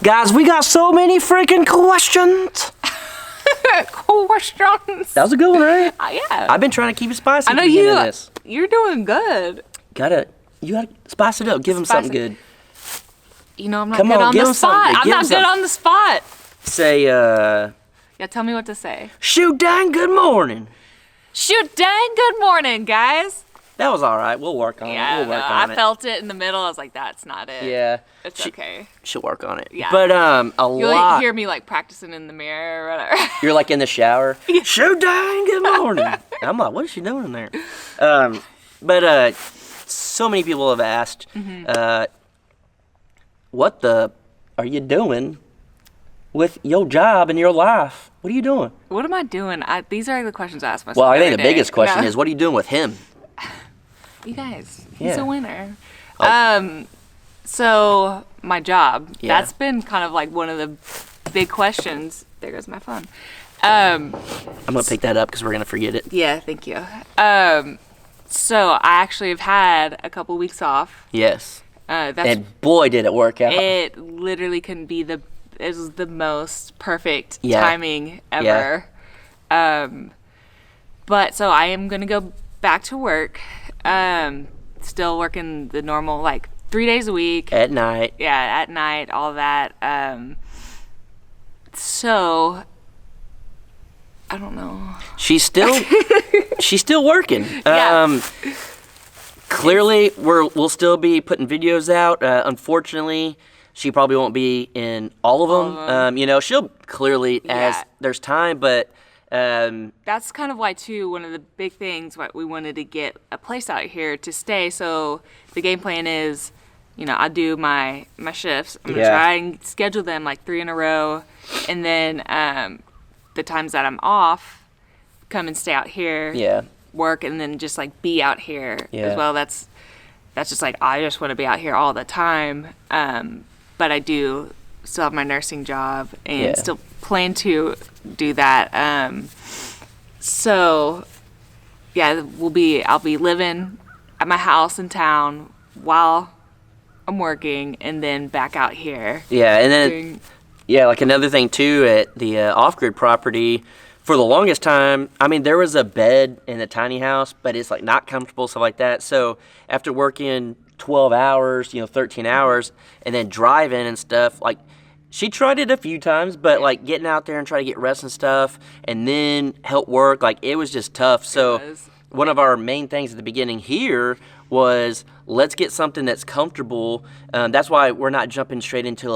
Guys, we got so many freaking questions. Questions. That was a good one, right? Yeah. I've been trying to keep it spicy. I know you're doing good. You gotta spice it up. Give them something good. You know I'm not good on the spot. I'm not good on the spot. Say, Yeah, tell me what to say. shoot dang good morning. Shoot dang good morning, guys. That was all right. We'll work on it. We'll work on it. I felt it in the middle. I was like, that's not it. Yeah. It's okay. She'll work on it. Yeah. But You'll hear me like practicing in the mirror or whatever. You're like in the shower. Shoot dang good morning. I'm like, what is she doing in there? But so many people have asked, what the are you doing with your job and your life? What are you doing? What am I doing? These are the questions I ask myself. Well, I think the biggest question is, what are you doing with him? You guys, he's a winner. Oh. So my job, Yeah. that's been kind of like one of the big questions. There goes my phone. I'm gonna pick that up because we're gonna forget it. Yeah, thank you. So I actually have had a couple weeks off. Yes. And boy, did it work out. It literally couldn't be it was the most perfect timing ever. Yeah. But so I am gonna go back to work. Still working the normal 3 days a week. At night. Yeah, at night, all that. So I don't know. She's still working. Yeah. Clearly, we'll still be putting videos out. Unfortunately, she probably won't be in all of them. She'll clearly as there's time, but that's kind of why too. One of the big things why we wanted to get a place out here to stay. So the game plan is, I do my shifts. I'm gonna try and schedule them 3 in a row, and then the times that I'm off, come and stay out here. Yeah. Work and then just be out here Yeah. as well. That's just I just want to be out here all the time. But I do still have my nursing job and still plan to do that. So yeah, I'll be living at my house in town while I'm working and then back out here. Yeah, and then another thing too at the off-grid property. For the longest time, there was a bed in the tiny house, but it's not comfortable, stuff like that. So after working 12 hours, 13 hours, and then driving and stuff, she tried it a few times, but getting out there and trying to get rest and stuff, and then help work, it was just tough. So one of our main things at the beginning here was let's get something that's comfortable. That's why we're not jumping straight into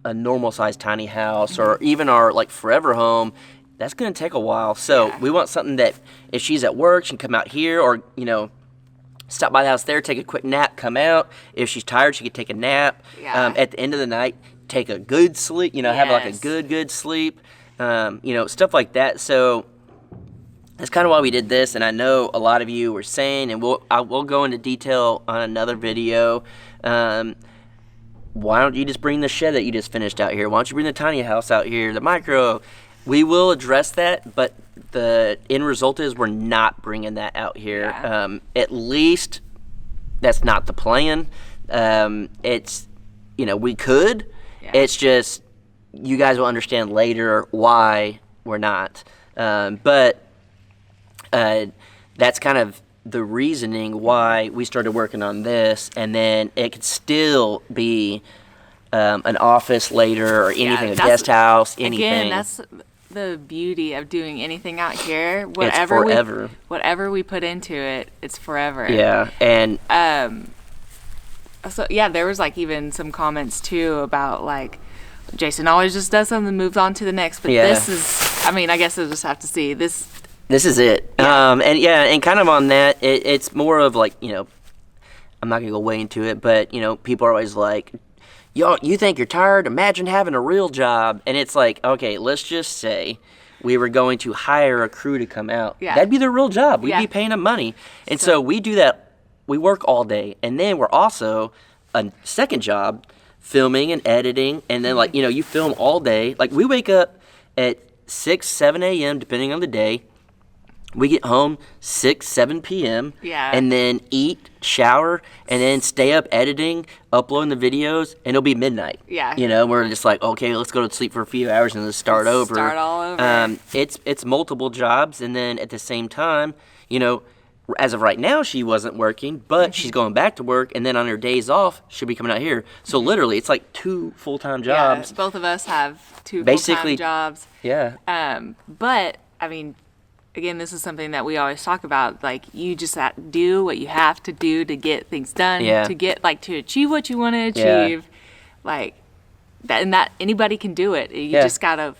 a normal sized tiny house or even our forever home. That's going to take a while. So we want something that if she's at work, she can come out here or, stop by the house there, take a quick nap, come out. If she's tired, she could take a nap. Yeah. At the end of the night, take a good sleep, have a good sleep, stuff like that. So that's kind of why we did this. And I know a lot of you were saying, and we'll go into detail on another video. Why don't you just bring the shed that you just finished out here? Why don't you bring the tiny house out here, the micro? We will address that, but the end result is we're not bringing that out here. Yeah. At least that's not the plan. It's, we could. Yeah. It's just you guys will understand later why we're not. But that's kind of the reasoning why we started working on this, and then it could still be an office later or anything, a guest house, anything. Again, that's the beauty of doing anything out here. It's forever. Whatever we put into it, it's forever. Yeah, and so there was even some comments too about Jason always just does something and moves on to the next. But this is, I guess I'll just have to see this. This is it. Yeah. And kind of on that, it's more of I'm not gonna go way into it, but people are always like, you think you're tired? Imagine having a real job. And it's okay, let's just say we were going to hire a crew to come out. Yeah. That'd be their real job. We'd be paying them money. And so we do that. We work all day. And then we're also a second job filming and editing. And then you film all day. We wake up at 6, 7 a.m. depending on the day. We get home 6, 7 p.m. Yeah. And then eat, shower, and then stay up editing, uploading the videos, and it'll be midnight. Yeah. You know, we're just like, okay, let's go to sleep for a few hours and then start over. Start all over. It's multiple jobs, and then at the same time, you know, as of right now, she wasn't working, but she's going back to work, and then on her days off, she'll be coming out here. So literally, it's like 2 full-time jobs. Yeah, both of us have 2 Basically, full-time jobs. Yeah. But, I mean, again, this is something that we always talk about. Like, you just have to do what you have to do to get things done, to get, like, to achieve what you want to achieve. Yeah. Like, that, and that anybody can do it. You just got to.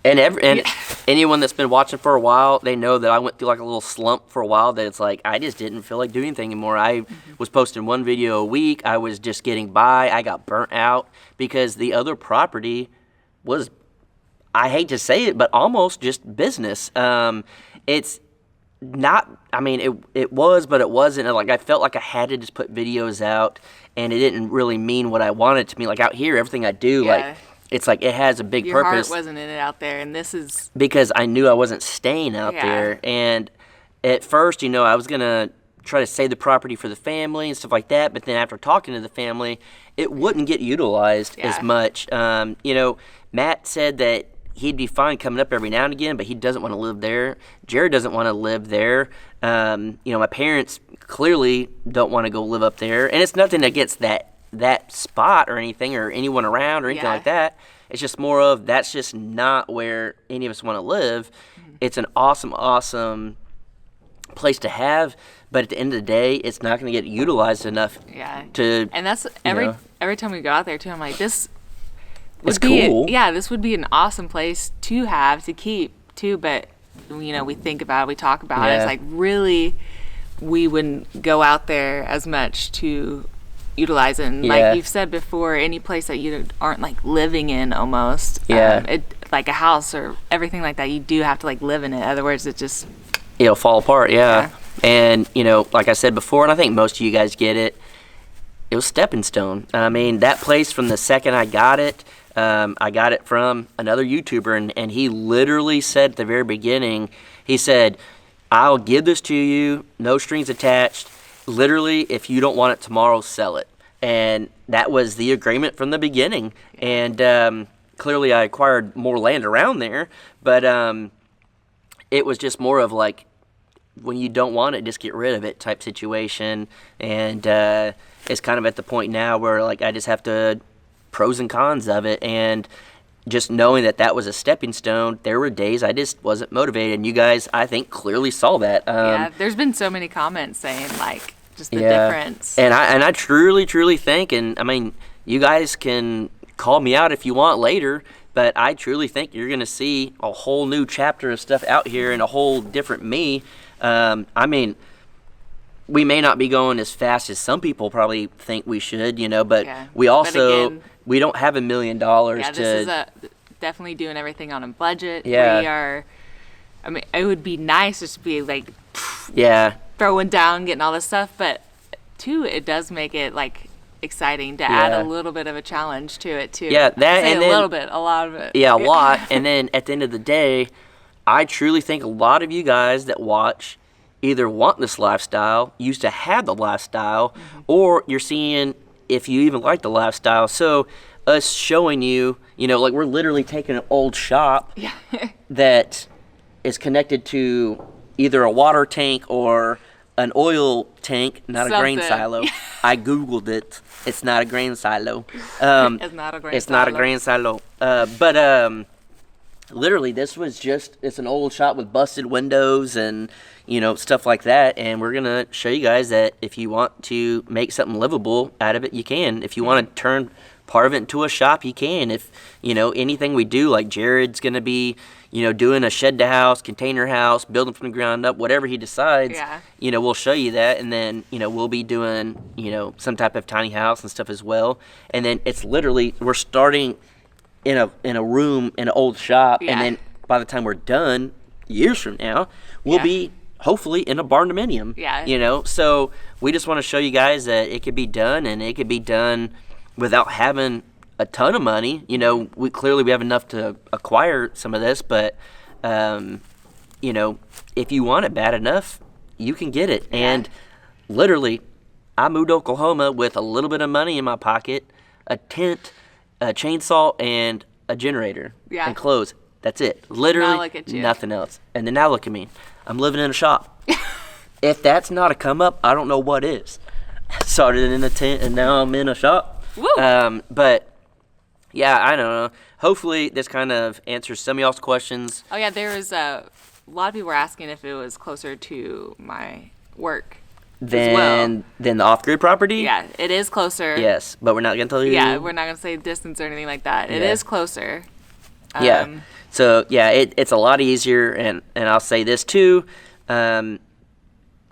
And anyone that's been watching for a while, they know that I went through like a little slump for a while that it's like I just didn't feel like doing anything anymore. I was posting 1 video a week. I was just getting by. I got burnt out because the other property was, I hate to say it, but almost just business. It's not, I mean, it was, but it wasn't. Like I felt like I had to just put videos out, and it didn't really mean what I wanted to mean. Like out here, everything I do, like, it's like it has a big Your purpose. Your heart wasn't in it out there, and this is... Because I knew I wasn't staying out there. And at first, you know, I was going to try to save the property for the family and stuff like that. But then after talking to the family, it wouldn't get utilized as much. You know, Matt said that he'd be fine coming up every now and again, but he doesn't want to live there. Jared doesn't want to live there. You know, my parents clearly don't want to go live up there. And it's nothing against that spot or anything or anyone around or anything like that. It's just more of that's just not where any of us want to live. It's an awesome place to have, but at the end of the day, it's not going to get utilized enough to... And that's every time we go out there too, I'm like, this would it's be cool. This would be an awesome place to have, to keep too, but you know, we think about it, we talk about it. It's like really we wouldn't go out there as much to utilize it. And like you've said before, any place that you aren't like living in almost, like a house or everything like that, you do have to like live in it. Otherwise, it'll fall apart. And you know, like I said before, and I think most of you guys get it. It was stepping stone. I mean, that place from the second I got it from another YouTuber, and he literally said at the very beginning, he said, "I'll give this to you, no strings attached. Literally, if you don't want it tomorrow, sell it." And that was the agreement from the beginning. And clearly I acquired more land around there, but it was just more of like, when you don't want it, just get rid of it type situation. And it's kind of at the point now where like I just have to pros and cons of it. And just knowing that was a stepping stone, there were days I just wasn't motivated. And you guys, I think, clearly saw that. There's been so many comments saying like, just the difference. And I truly think, and I mean, you guys can call me out if you want later, but I truly think you're going to see a whole new chapter of stuff out here and a whole different me. I mean, we may not be going as fast as some people probably think we should, you know, but we also, we don't have $1 million to... This is definitely doing everything on a budget. Yeah. We are, I mean, it would be nice just to be like... Yeah. Throwing down, getting all this stuff, but too, it does make it like exciting to add a little bit of a challenge to it too. Yeah, that and then, a lot of it. Yeah, a lot. And then at the end of the day, I truly think a lot of you guys that watch either want this lifestyle, used to have the lifestyle, or you're seeing if you even like the lifestyle. So us showing you, you know, like we're literally taking an old shop that is connected to either a water tank or an oil tank, not a grain silo. I Googled it. It's not a grain silo. It's not a grain silo. It's not a grain silo. But literally, this was it's an old shop with busted windows and, you know, stuff like that. And we're going to show you guys that if you want to make something livable out of it, you can. If you want to turn part of it into a shop, you can. If, you know, anything we do, like Jared's going to be, you know, doing a shed to house, container house, building from the ground up, whatever he decides, you know, we'll show you that. And then, you know, we'll be doing, you know, some type of tiny house and stuff as well. And then it's literally, we're starting in a room in an old shop. And then by the time we're done, years from now, we'll be hopefully in a barn-dominium. You know, so we just want to show you guys that it could be done, and it could be done without having a ton of money. You know, we have enough to acquire some of this, but you know, if you want it bad enough, you can get it. And literally, I moved to Oklahoma with a little bit of money in my pocket, a tent, a chainsaw, and a generator and clothes. That's it. Literally now look at you. Nothing else. And then now look at me. I'm living in a shop. If that's not a come up, I don't know what is. Started in a tent and now I'm in a shop. Woo. But yeah, I don't know. Hopefully this kind of answers some of y'all's questions. Oh yeah, there was a lot of people were asking if it was closer to my work. Than the off-grid property? Yeah, it is closer. Yes, but we're not going to tell you. Yeah, we're not going to say distance or anything like that. It is closer. Yeah. So, yeah, it's a lot easier, and I'll say this too. There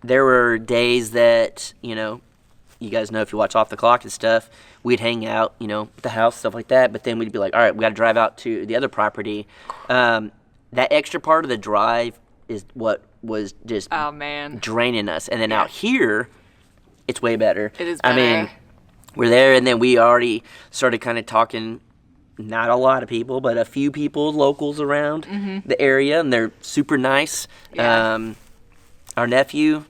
were days that, you know, you guys know if you watch Off the Clock and stuff, we'd hang out, you know, at the house, stuff like that, but then we'd be like, all right, we got to drive out to the other property. That extra part of the drive is what was just draining us. And then out here, it's way better. It is better. I mean, we're there, and then we already started kind of talking, not a lot of people, but a few people, locals around the area, and they're super nice. Yeah. Our nephew,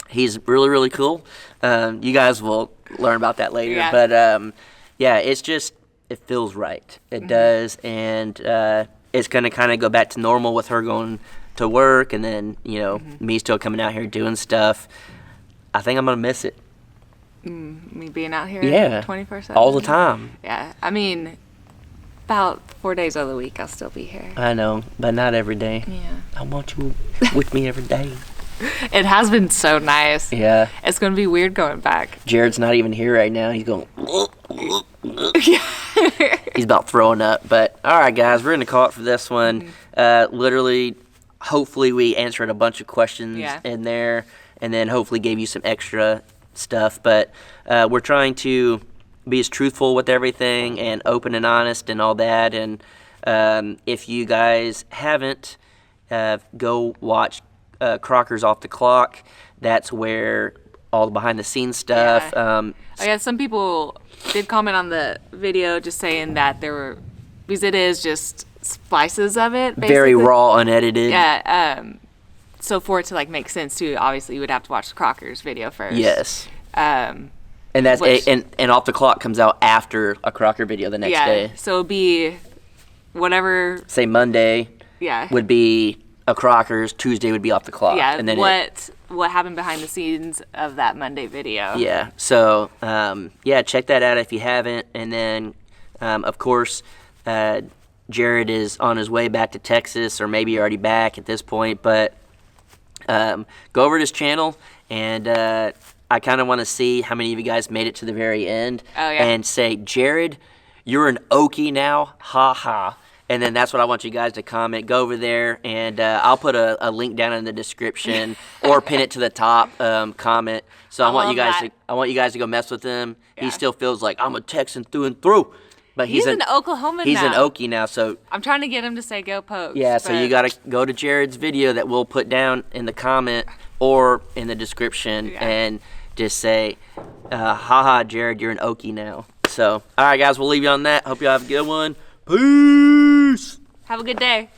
he's really, really cool. You guys will learn about that later. Yeah. But, yeah, it's just, it feels right. It does, and it's going to kind of go back to normal with her going to work, and then, you know, me still coming out here doing stuff. I think I'm going to miss it. Me being out here 24/7? All the time. Yeah, I mean, about 4 days of the week I'll still be here. I know, but not every day. Yeah. I want you with me every day. It has been so nice. Yeah. It's going to be weird going back. Jared's not even here right now. He's going, he's about throwing up. But, all right, guys, we're going to call it for this one. Literally, hopefully we answered a bunch of questions in there, and then hopefully gave you some extra stuff. But we're trying to be as truthful with everything and open and honest and all that. And if you guys haven't, go watch Crocker's Off the Clock. That's where all the behind the scenes stuff. Some people did comment on the video just saying that there were, because it is just splices of it, basically. Very raw, unedited. Yeah. So for it to like make sense too, obviously you would have to watch the Crocker's video first. Yes. And that's and Off the Clock comes out after a Crocker video the next day. So it'd be whatever. Say Monday. Yeah. Would be a Crocker's. Tuesday would be Off the Clock. Yeah. And then what happened behind the scenes of that Monday video? Yeah. So check that out if you haven't. And then of course, Jared is on his way back to Texas, or maybe already back at this point. But go over to his channel, and I kind of want to see how many of you guys made it to the very end. Oh, yeah. And say, Jared, you're an Okie now. Ha ha. And then that's what I want you guys to comment. Go over there, and I'll put a link down in the description or pin it to the top comment. So I want you guys to go mess with him. Yeah. He still feels like I'm a Texan through and through. But he's an Oklahoman now. He's an Okie now, so I'm trying to get him to say go Pokes. yeah, so you gotta go to Jared's video that we'll put down in the comment or in the description and just say, haha, Jared, you're an Okie now. So, all right, guys, we'll leave you on that. Hope you have a good one. Peace. Have a good day.